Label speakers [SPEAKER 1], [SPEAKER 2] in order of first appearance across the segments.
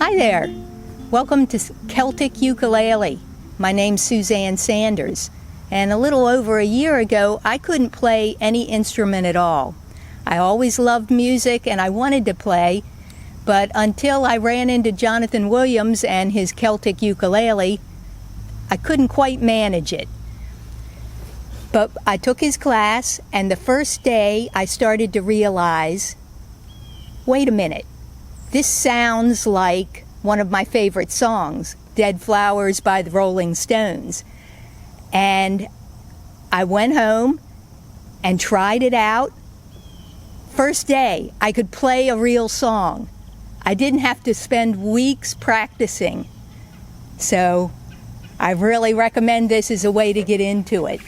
[SPEAKER 1] Hi there. Welcome to Celtic Ukulele. My name's Suzanne Sanders, and a little over a year ago I couldn't play any instrument at all. I always loved music and I wanted to play, but until I ran into Jonathan Williams and his Celtic ukulele, I couldn't quite manage it. But I took his class, and the first day I started to realize, wait a minute, this sounds like one of my favorite songs, Dead Flowers by the Rolling Stones. And I went home and tried it out. First day, I could play a real song. I didn't have to spend weeks practicing. So I really recommend this as a way to get into it.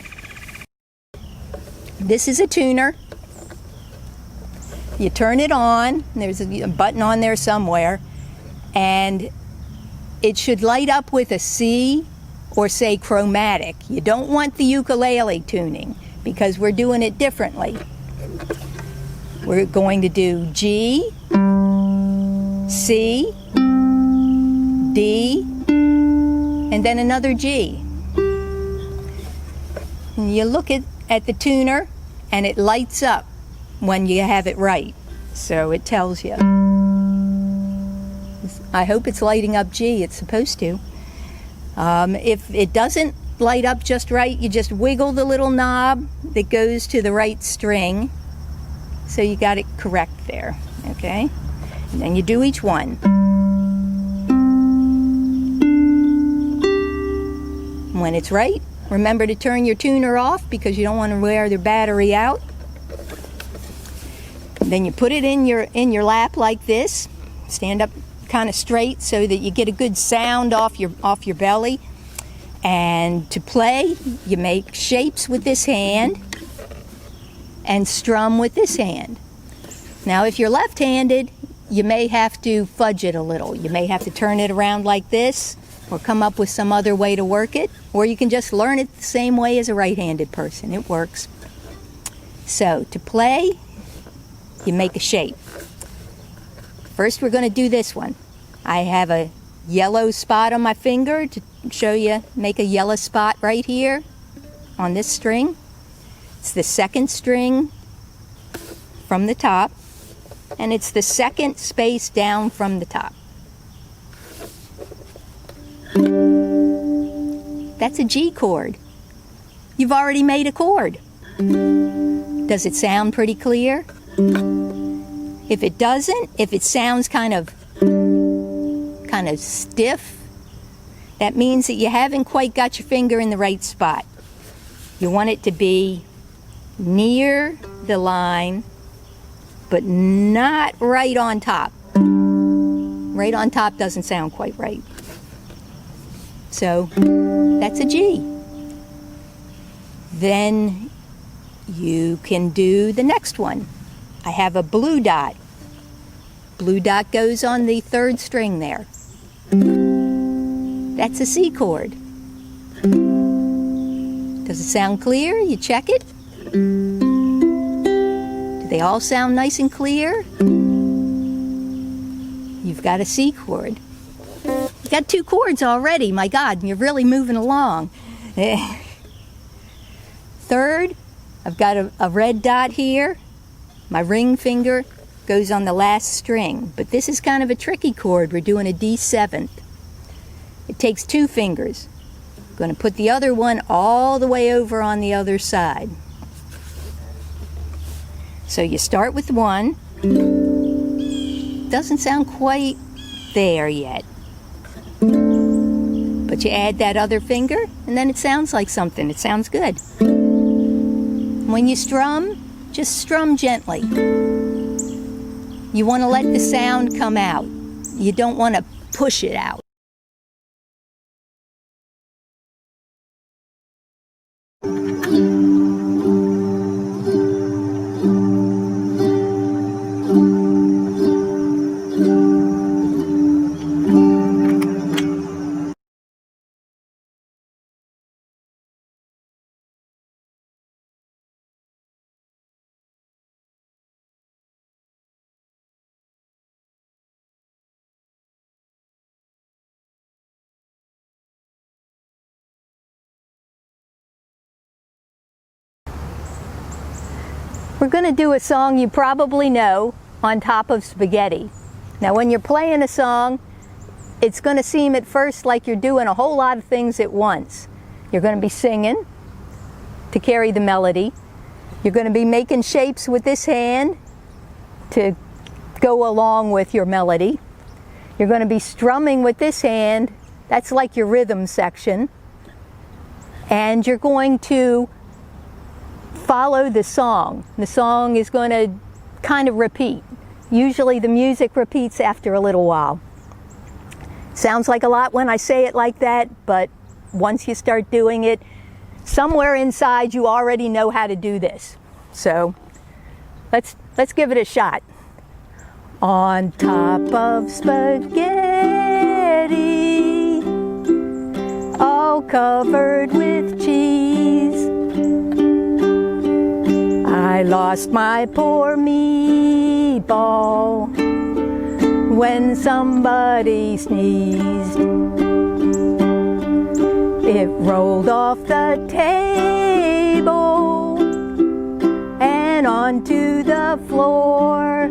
[SPEAKER 1] This is a tuner. You turn it on, there's a button on there somewhere, and it should light up with a C or say chromatic. You don't want the ukulele tuning because we're doing it differently. We're going to do G, C, D, and then another G. And you look at the tuner and it lights up when you have it right, so it tells you. I hope it's lighting up G. It's supposed to. If it doesn't light up just right, you just wiggle the little knob that goes to the right string, so you got it correct there, okay? And then you do each one. When it's right, remember to turn your tuner off because you don't want to wear the battery out. Then you put it in your lap like this. Stand up kind of straight so that you get a good sound off your belly. And to play, you make shapes with this hand and strum with this hand. Now if you're left-handed, you may have to fudge it a little. You may have to turn it around like this or come up with some other way to work it, or you can just learn it the same way as a right-handed person. It works. So to play, you make a shape. First we're going to do this one. I have a yellow spot on my finger to show you, make a yellow spot right here on this string. It's the second string from the top, and it's the second space down from the top. That's a G chord. You've already made a chord. Does it sound pretty clear? If it doesn't, if it sounds kind of stiff, that means that you haven't quite got your finger in the right spot. You want it to be near the line, but not right on top. Right on top doesn't sound quite right. So that's a G. Then you can do the next one. I have a blue dot. Blue dot goes on the third string there. That's a C chord. Does it sound clear? You check it. Do they all sound nice and clear? You've got a C chord. You got two chords already. My God, you're really moving along. Third, I've got a red dot here. My ring finger goes on the last string, but this is kind of a tricky chord. We're doing a D7. It takes two fingers. I'm going to put the other one all the way over on the other side. So you start with one. Doesn't sound quite there yet. But you add that other finger, and then it sounds like something. It sounds good. When you strum, just strum gently. You want to let the sound come out. You don't want to push it out. We're going to do a song you probably know, On Top of Spaghetti. Now when you're playing a song, it's going to seem at first like you're doing a whole lot of things at once. You're going to be singing to carry the melody. You're going to be making shapes with this hand to go along with your melody. You're going to be strumming with this hand. That's like your rhythm section. And you're going to follow the song. The song is going to kind of repeat. Usually the music repeats after a little while. Sounds like a lot when I say it like that, but once you start doing it, somewhere inside you already know how to do this. So let's give it a shot. On top of spaghetti, all covered with cheese, I lost my poor meatball when somebody sneezed. It rolled off the table and onto the floor.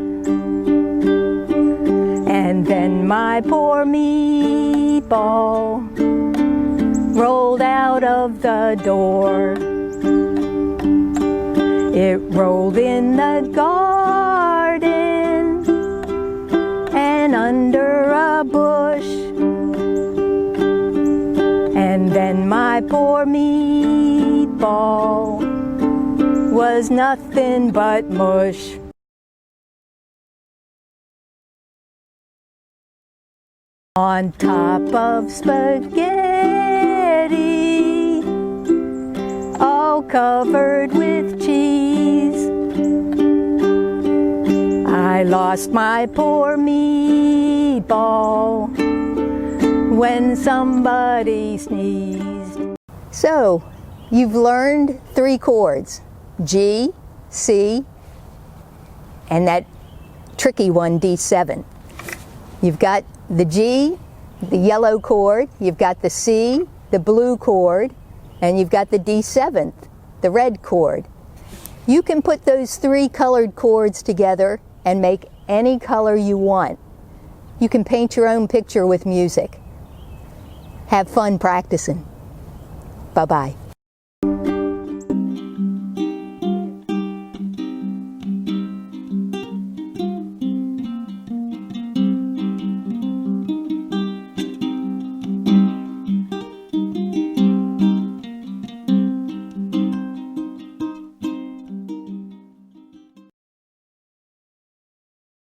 [SPEAKER 1] And then my poor meatball rolled out of the door. It rolled in the garden and under a bush. And then my poor meatball was nothing but mush. On top of spaghetti, all covered with cheese, I lost my poor meatball when somebody sneezed. So, you've learned 3 chords, G, C, and that tricky one, D7. You've got the G, the yellow chord, you've got the C, the blue chord, and you've got the D7th, the red chord. You can put those 3 colored chords together and make any color you want. You can paint your own picture with music. Have fun practicing. Bye-bye.